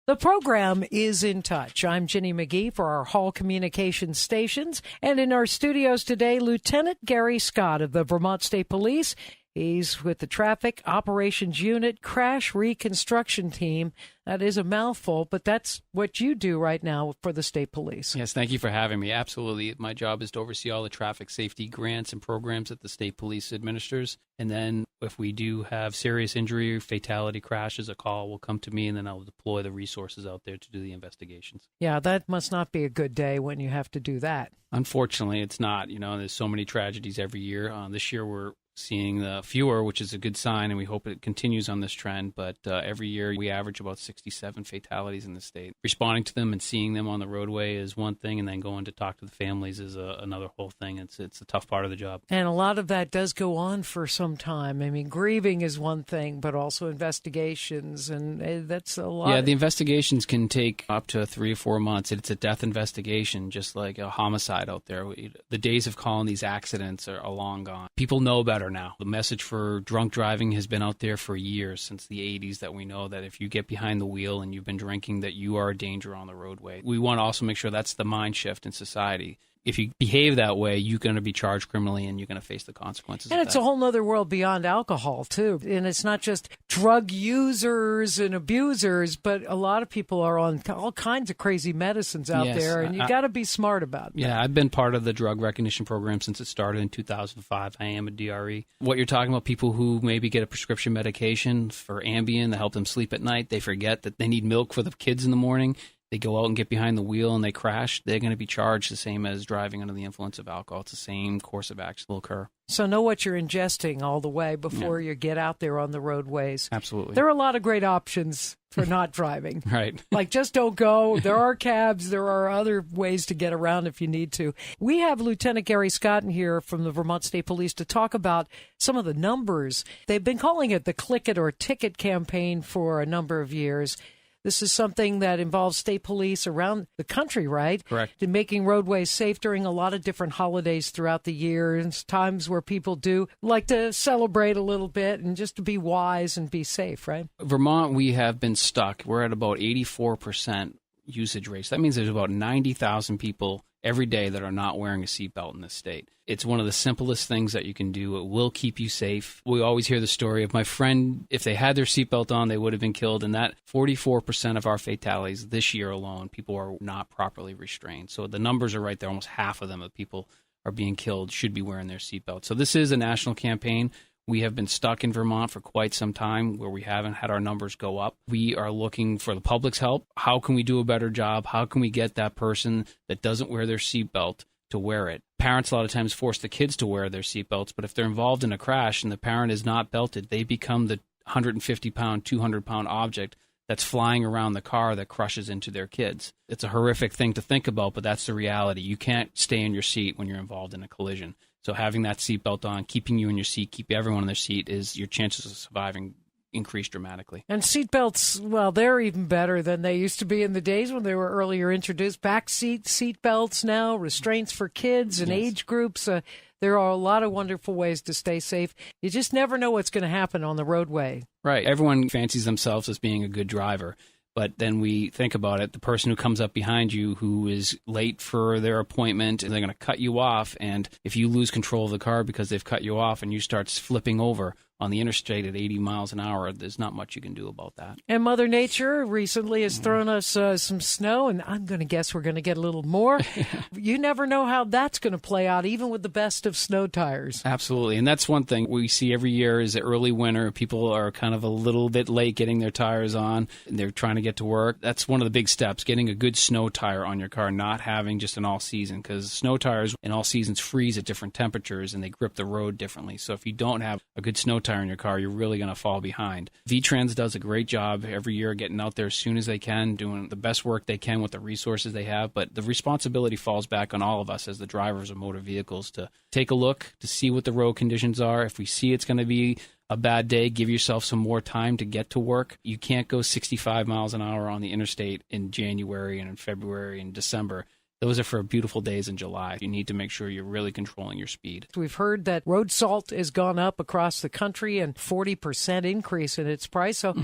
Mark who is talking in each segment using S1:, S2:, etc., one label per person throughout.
S1: The program is In Touch. I'm Ginny McGee for our Hall Communications stations. And in our studios today, Lieutenant Gary Scott of the Vermont State Police. He's with the Traffic Operations Unit Crash Reconstruction Team. That is a mouthful, but that's what you do right now for the State Police.
S2: Yes, thank you for having me. Absolutely. My job is to oversee all the traffic safety grants and programs that the State Police administers. And then if we do have serious injury or fatality crashes, a call will come to me, and then I'll deploy the resources out there to do the investigations.
S1: Yeah, that must not be a good day when you have to do that.
S2: Unfortunately, it's not. There's so many tragedies every year. This year we're seeing fewer, which is a good sign, and we hope it continues on this trend. But every year we average about 67 fatalities in the state. Responding to them and seeing them on the roadway is one thing, and then going to talk to the families is another whole thing. It's a tough part of the job. And
S1: a lot of that does go on for some time. I mean, grieving is one thing, but also investigations, and that's a lot.
S2: Yeah, the investigations can take up to 3 or 4 months. It's a death investigation, just like a homicide out there. The days of calling these accidents are long gone. People know better now. The message for drunk driving has been out there for years, since the 80s, that we know that if you get behind the wheel and you've been drinking, that you are a danger on the roadway. We want to also make sure that's the mind shift in society. If you behave that way, you're going to be charged criminally and you're going to face the consequences.
S1: And
S2: of
S1: it's
S2: that.
S1: A whole other world beyond alcohol, too. And it's not just drug users and abusers, but a lot of people are on all kinds of crazy medicines out there, and you got to be smart about that.
S2: Yeah, I've been part of the drug recognition program since it started in 2005. I am a DRE. What you're talking about, people who maybe get a prescription medication for Ambien to help them sleep at night, they forget that they need milk for the kids in the morning. They go out and get behind the wheel and they crash, they're going to be charged the same as driving under the influence of alcohol. It's the same course of action will occur.
S1: So know what you're ingesting all the way before you get out there on the roadways.
S2: Absolutely.
S1: There are a lot of great options for not driving.
S2: Right.
S1: Like, just don't go. There are cabs. There are other ways to get around if you need to. We have Lieutenant Gary Scott in here from the Vermont State Police to talk about some of the numbers. They've been calling it the Click It or Ticket campaign for a number of years. This is something that involves state police around the country, right?
S2: Correct.
S1: In making roadways safe during a lot of different holidays throughout the year, and times where people do like to celebrate a little bit and just to be wise and be safe, right?
S2: Vermont, we have been stuck. We're at about 84% usage rates. That means there's about 90,000 people every day that are not wearing a seatbelt in this state. It's one of the simplest things that you can do. It will keep you safe. We always hear the story of my friend, if they had their seatbelt on, they would have been killed. And that 44% of our fatalities this year alone, people are not properly restrained. So the numbers are right there. Almost half of them of people are being killed should be wearing their seatbelt. So this is a national campaign. We have been stuck in Vermont for quite some time where we haven't had our numbers go up. We are looking for the public's help. How can we do a better job? How can we get that person that doesn't wear their seatbelt to wear it? Parents a lot of times force the kids to wear their seatbelts, but if they're involved in a crash and the parent is not belted, they become the 150-pound, 200-pound object that's flying around the car that crushes into their kids. It's a horrific thing to think about, but that's the reality. You can't stay in your seat when you're involved in a collision. So having that seatbelt on, keeping you in your seat, keep everyone in their seat, is your chances of surviving increase dramatically.
S1: And seatbelts, well, they're even better than they used to be in the days when they were earlier introduced. Back seat belts now, restraints for kids and age groups. There are a lot of wonderful ways to stay safe. You just never know what's going to happen on the roadway.
S2: Right. Everyone fancies themselves as being a good driver. But then we think about it, the person who comes up behind you who is late for their appointment, and they're going to cut you off. And if you lose control of the car because they've cut you off and you start flipping over on the interstate at 80 miles an hour, there's not much you can do about that.
S1: And Mother Nature recently has thrown us some snow, and I'm going to guess we're going to get a little more. You never know how that's going to play out, even with the best of snow tires.
S2: Absolutely. And that's one thing we see every year is the early winter. People are kind of a little bit late getting their tires on, and they're trying to get to work. That's one of the big steps, getting a good snow tire on your car, not having just an all-season, because snow tires in all seasons freeze at different temperatures, and they grip the road differently. So if you don't have a good snow tire in your car, you're really going to fall behind. V-Trans does a great job every year getting out there as soon as they can, doing the best work they can with the resources they have, but the responsibility falls back on all of us as the drivers of motor vehicles to take a look, to see what the road conditions are. If we see it's going to be a bad day, give yourself some more time to get to work. You can't go 65 miles an hour on the interstate in January and in February and December. Those are for beautiful days in July. You need to make sure you're really controlling your speed.
S1: We've heard that road salt has gone up across the country and 40% increase in its price. So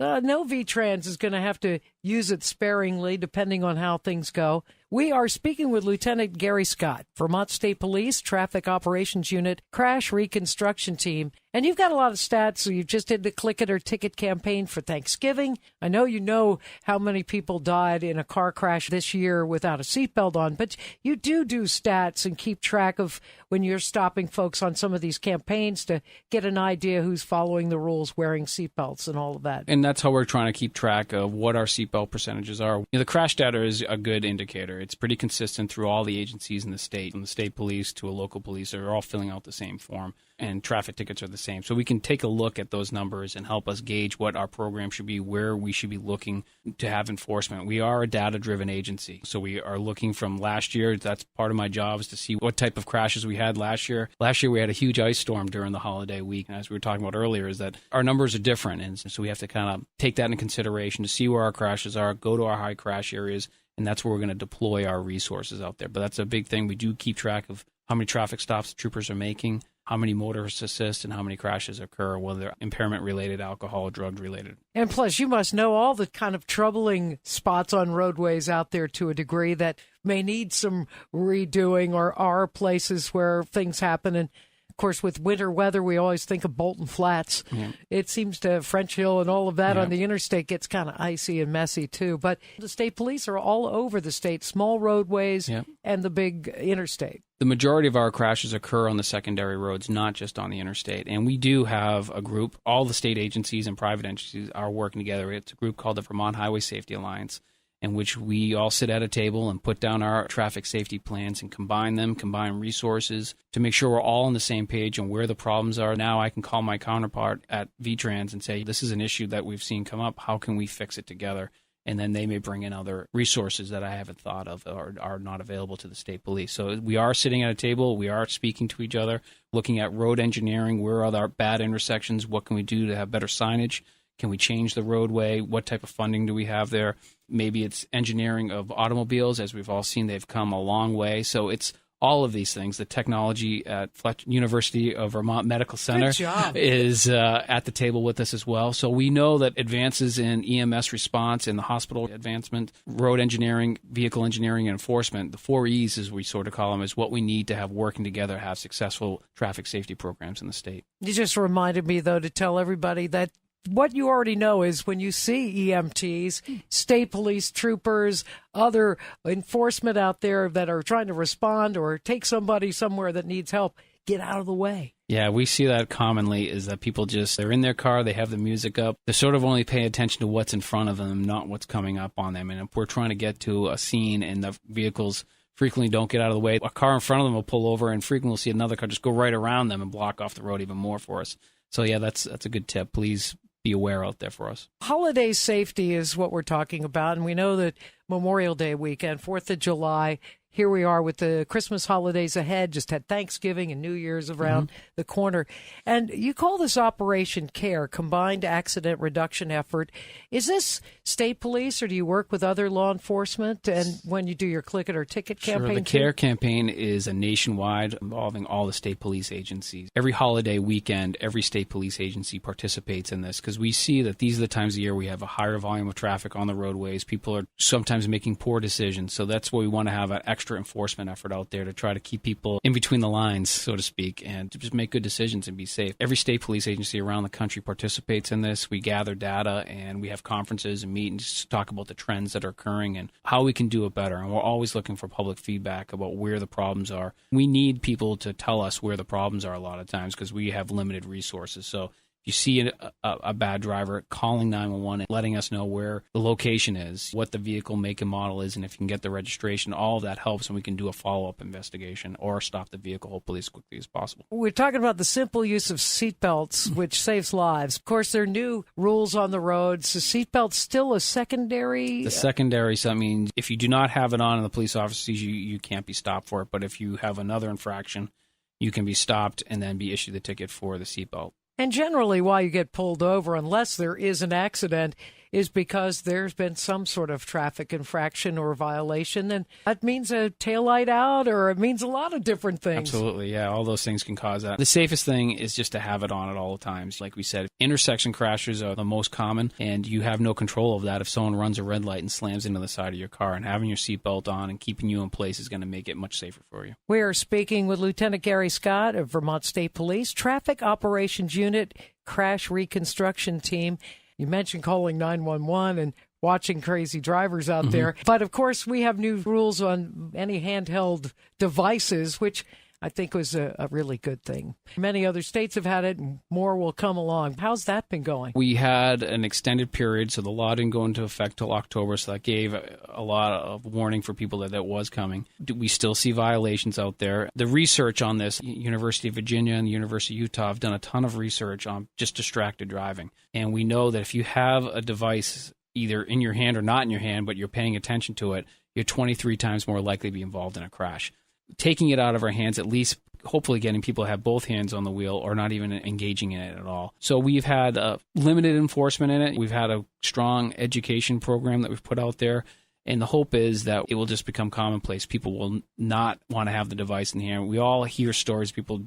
S1: No V-Trans is going to have to use it sparingly depending on how things go. We are speaking with Lieutenant Gary Scott, Vermont State Police Traffic Operations Unit Crash Reconstruction Team. And you've got a lot of stats. So you just did the Click It or Ticket campaign for Thanksgiving. I know you know how many people died in a car crash this year without a seatbelt on, but you do stats and keep track of when you're stopping folks on some of these campaigns to get an idea who's following the rules, wearing seatbelts and all of that.
S2: And that's how we're trying to keep track of what our seatbelt percentages are. The crash data is a good indicator. It's pretty consistent through all the agencies in the state, from the state police to a local police. They're all filling out the same form, and traffic tickets are the same. So we can take a look at those numbers and help us gauge what our program should be, where we should be looking to have enforcement. We are a data-driven agency, so we are looking from last year. That's part of my job, is to see what type of crashes we had last year. Last year we had a huge ice storm during the holiday week, and as we were talking about earlier, is that our numbers are different, and so we have to kind of take that into consideration to see where our crashes are, go to our high crash areas, and that's where we're going to deploy our resources out there. But that's a big thing. We do keep track of how many traffic stops the troopers are making, how many motorists assist, and how many crashes occur, whether they're impairment-related, alcohol, or drug-related.
S1: And plus, you must know all the kind of troubling spots on roadways out there to a degree that may need some redoing, or are places where things happen. And of course, with winter weather, we always think of Bolton Flats. Yeah. It seems to French Hill and all of that on the interstate gets kind of icy and messy, too. But the state police are all over the state, small roadways and the big interstate.
S2: The majority of our crashes occur on the secondary roads, not just on the interstate. And we do have a group, all the state agencies and private agencies are working together. It's a group called the Vermont Highway Safety Alliance, in which we all sit at a table and put down our traffic safety plans and combine resources to make sure we're all on the same page on where the problems are. Now I can call my counterpart at V-Trans and say, this is an issue that we've seen come up. How can we fix it together? And then they may bring in other resources that I haven't thought of or are not available to the state police. So we are sitting at a table. We are speaking to each other, looking at road engineering. Where are our bad intersections? What can we do to have better signage? Can we change the roadway? What type of funding do we have there? Maybe it's engineering of automobiles. As we've all seen, they've come a long way. So it's all of these things. The technology at University of Vermont Medical Center is at the table with us as well. So we know that advances in EMS response and the hospital advancement, road engineering, vehicle engineering, and enforcement, the 4 E's, as we sort of call them, is what we need to have working together to have successful traffic safety programs in the state.
S1: You just reminded me, though, to tell everybody that what you already know is when you see EMTs, state police troopers, other enforcement out there that are trying to respond or take somebody somewhere that needs help, get out of the way.
S2: Yeah, we see that commonly, is that people they're in their car, they have the music up, they're sort of only paying attention to what's in front of them, not what's coming up on them. And if we're trying to get to a scene and the vehicles frequently don't get out of the way, a car in front of them will pull over, and frequently we'll see another car just go right around them and block off the road even more for us. So yeah, that's a good tip. Please be aware out there for us.
S1: Holiday safety is what we're talking about, and we know that Memorial Day weekend, 4th of July, here we are with the Christmas holidays ahead, just had Thanksgiving and New Year's around the corner. And you call this Operation CARE, Combined Accident Reduction Effort. Is this state police, or do you work with other law enforcement and when you do your Click It or Ticket campaign?
S2: Sure, the CARE campaign is a nationwide involving all the state police agencies. Every holiday weekend, every state police agency participates in this because we see that these are the times of year we have a higher volume of traffic on the roadways. People are sometimes making poor decisions, so that's why we want to have an extra enforcement effort out there to try to keep people in between the lines, so to speak, and to just make good decisions and be safe. Every state police agency around the country participates in this. We gather data and we have conferences and meetings to talk about the trends that are occurring and how we can do it better. And we're always looking for public feedback about where the problems are. We need people to tell us where the problems are a lot of times because we have limited resources. So if you see a bad driver, calling 911 and letting us know where the location is, what the vehicle make and model is, and if you can get the registration, all of that helps, and we can do a follow-up investigation or stop the vehicle hopefully as quickly as possible.
S1: We're talking about the simple use of seatbelts, which saves lives. Of course, there are new rules on the roads. Is seatbelts still a secondary?
S2: The secondary, so that means if you do not have it on and the police officer sees you can't be stopped for it. But if you have another infraction, you can be stopped and then be issued the ticket for the seatbelt.
S1: And generally, while you get pulled over, unless there is an accident, is because there's been some sort of traffic infraction or violation, and that means a taillight out, or it means a lot of different things.
S2: Absolutely, yeah. All those things can cause that. The safest thing is just to have it on at all times. Like we said, intersection crashes are the most common, and you have no control of that if someone runs a red light and slams into the side of your car. And having your seatbelt on and keeping you in place is going to make it much safer for you.
S1: We are speaking with Lieutenant Gary Scott of Vermont State Police Traffic Operations Unit Crash Reconstruction Team. You mentioned calling 911 and watching crazy drivers out there. But, of course, we have new rules on any handheld devices, which I think was a really good thing. Many other states have had it, and more will come along. How's that been going?
S2: We had an extended period, so the law didn't go into effect till October, so that gave a lot of warning for people that was coming. We still see violations out there. The research on this, University of Virginia and the University of Utah have done a ton of research on just distracted driving. And we know that if you have a device either in your hand or not in your hand, but you're paying attention to it, you're 23 times more likely to be involved in a crash. Taking it out of our hands, at least hopefully getting people to have both hands on the wheel or not even engaging in it at all. So we've had limited enforcement in it. We've had a strong education program that we've put out there. And the hope is that it will just become commonplace. People will not want to have the device in the hand. We all hear stories, people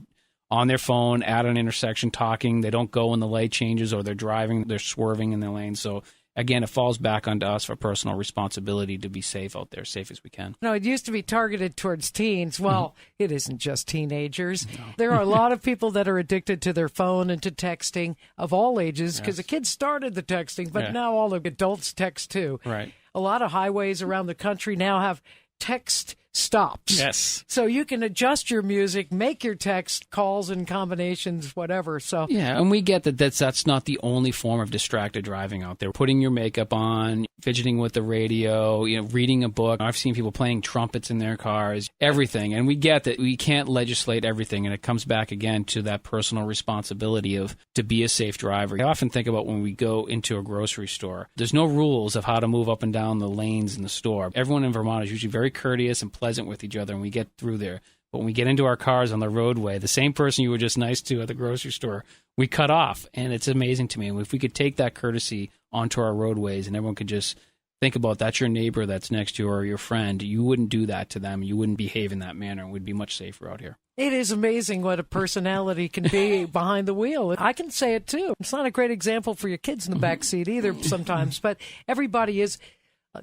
S2: on their phone at an intersection talking. They don't go when the light changes, or they're driving, they're swerving in their lane. So again, it falls back onto us for personal responsibility to be safe out there, safe as we can.
S1: No, it used to be targeted towards teens. Well, it isn't just teenagers. No. There are a lot of people that are addicted to their phone and to texting of all ages, because the kids started the texting, but now all the adults text too.
S2: Right.
S1: A lot of highways around the country now have text stops.
S2: Yes.
S1: So you can adjust your music, make your text calls and combinations, whatever. So
S2: yeah, and we get that that's not the only form of distracted driving out there. Putting your makeup on, fidgeting with the radio, reading a book. I've seen people playing trumpets in their cars, everything. And we get that we can't legislate everything, and it comes back again to that personal responsibility of to be a safe driver. I often think about when we go into a grocery store. There's no rules of how to move up and down the lanes in the store. Everyone in Vermont is usually very courteous and pleasant with each other, and we get through there. But when we get into our cars on the roadway, the same person you were just nice to at the grocery store, we cut off. And it's amazing to me. If we could take that courtesy onto our roadways and everyone could just think about that's your neighbor that's next to you or your friend, you wouldn't do that to them. You wouldn't behave in that manner. We'd be much safer out here.
S1: It is amazing what a personality can be behind the wheel. I can say it too. It's not a great example for your kids in the back seat either sometimes, but everybody is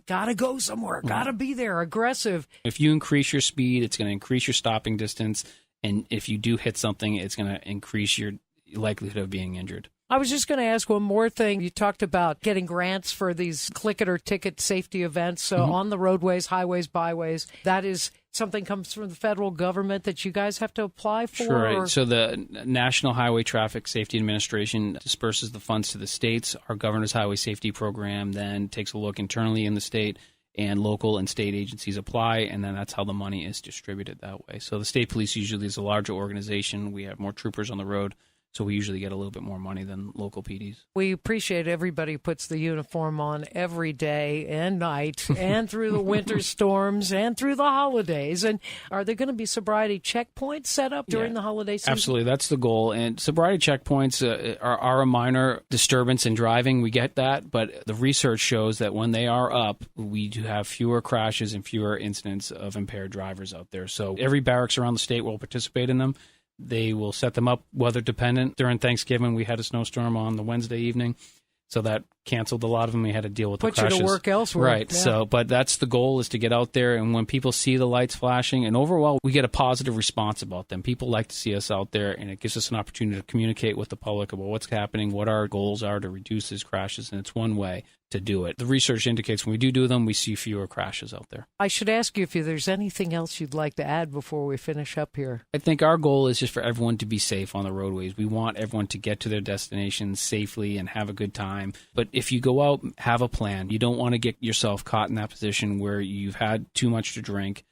S1: gotta go somewhere, gotta be there, aggressive.
S2: If you increase your speed, it's going to increase your stopping distance. And if you do hit something, it's going to increase your likelihood of being injured.
S1: I was just going to ask one more thing. You talked about getting grants for these click it or ticket safety events. So on the roadways, highways, byways, that is something comes from the federal government that you guys have to apply for?
S2: Sure. So the National Highway Traffic Safety Administration disperses the funds to the states. Our Governor's Highway Safety Program then takes a look internally in the state, and local and state agencies apply, and then that's how the money is distributed that way. So the state police usually is a larger organization. We have more troopers on the road, so we usually get a little bit more money than local PDs.
S1: We appreciate everybody who puts the uniform on every day and night and through the winter storms and through the holidays. And are there going to be sobriety checkpoints set up during the holiday season?
S2: Absolutely. That's the goal. And sobriety checkpoints are a minor disturbance in driving. We get that. But the research shows that when they are up, we do have fewer crashes and fewer incidents of impaired drivers out there. So every barracks around the state will participate in them. They will set them up weather dependent. During Thanksgiving, we had a snowstorm on the Wednesday evening, so that canceled a lot of them. We had to deal with the crashes.
S1: Put you to work elsewhere.
S2: Right. Yeah. So, but that's the goal, is to get out there, and when people see the lights flashing, and overall, we get a positive response about them. People like to see us out there, and it gives us an opportunity to communicate with the public about what's happening, what our goals are to reduce these crashes, and it's one way to do it. The research indicates when we do them, we see fewer crashes out there.
S1: I should ask you if there's anything else you'd like to add before we finish up here.
S2: I think our goal is just for everyone to be safe on the roadways. We want everyone to get to their destinations safely and have a good time. But if you go out, have a plan. You don't want to get yourself caught in that position where you've had too much to drink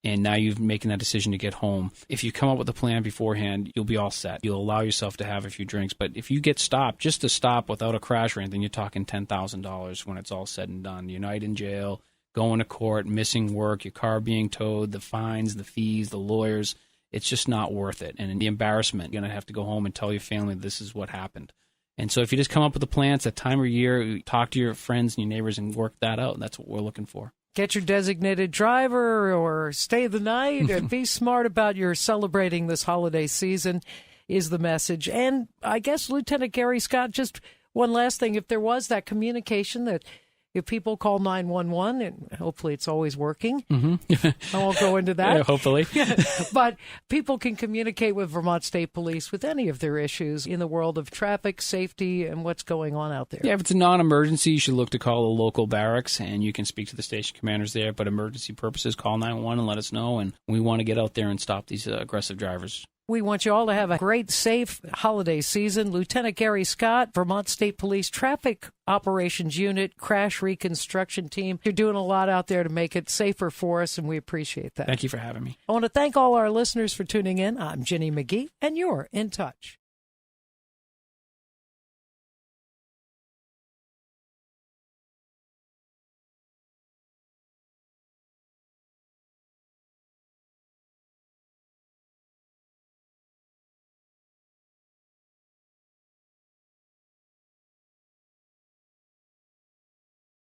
S2: and now you're making that decision to get home. If you come up with a plan beforehand, you'll be all set. You'll allow yourself to have a few drinks. But if you get stopped, just to stop without a crash or anything, you're talking $10,000 when it's all said and done. You're night in jail, going to court, missing work, your car being towed, the fines, the fees, the lawyers. It's just not worth it. And the embarrassment, you're going to have to go home and tell your family this is what happened. And so if you just come up with a plan, it's that time of year, you talk to your friends and your neighbors and work that out. That's what we're looking for.
S1: Get your designated driver or stay the night and be smart about your celebrating this holiday season is the message. And I guess, Lieutenant Gary Scott, just one last thing. If there was that communication that if people call 911, and hopefully it's always working, I won't go into that.
S2: Yeah, hopefully.
S1: But people can communicate with Vermont State Police with any of their issues in the world of traffic, safety, and what's going on out there.
S2: Yeah, if it's a non-emergency, you should look to call the local barracks, and you can speak to the station commanders there. But emergency purposes, call 911 and let us know, and we want to get out there and stop these aggressive drivers.
S1: We want you all to have a great, safe holiday season. Lieutenant Gary Scott, Vermont State Police Traffic Operations Unit, Crash Reconstruction Team. You're doing a lot out there to make it safer for us, and we appreciate that.
S2: Thank you for having me.
S1: I want to thank all our listeners for tuning in. I'm Ginny McGee, and you're in touch.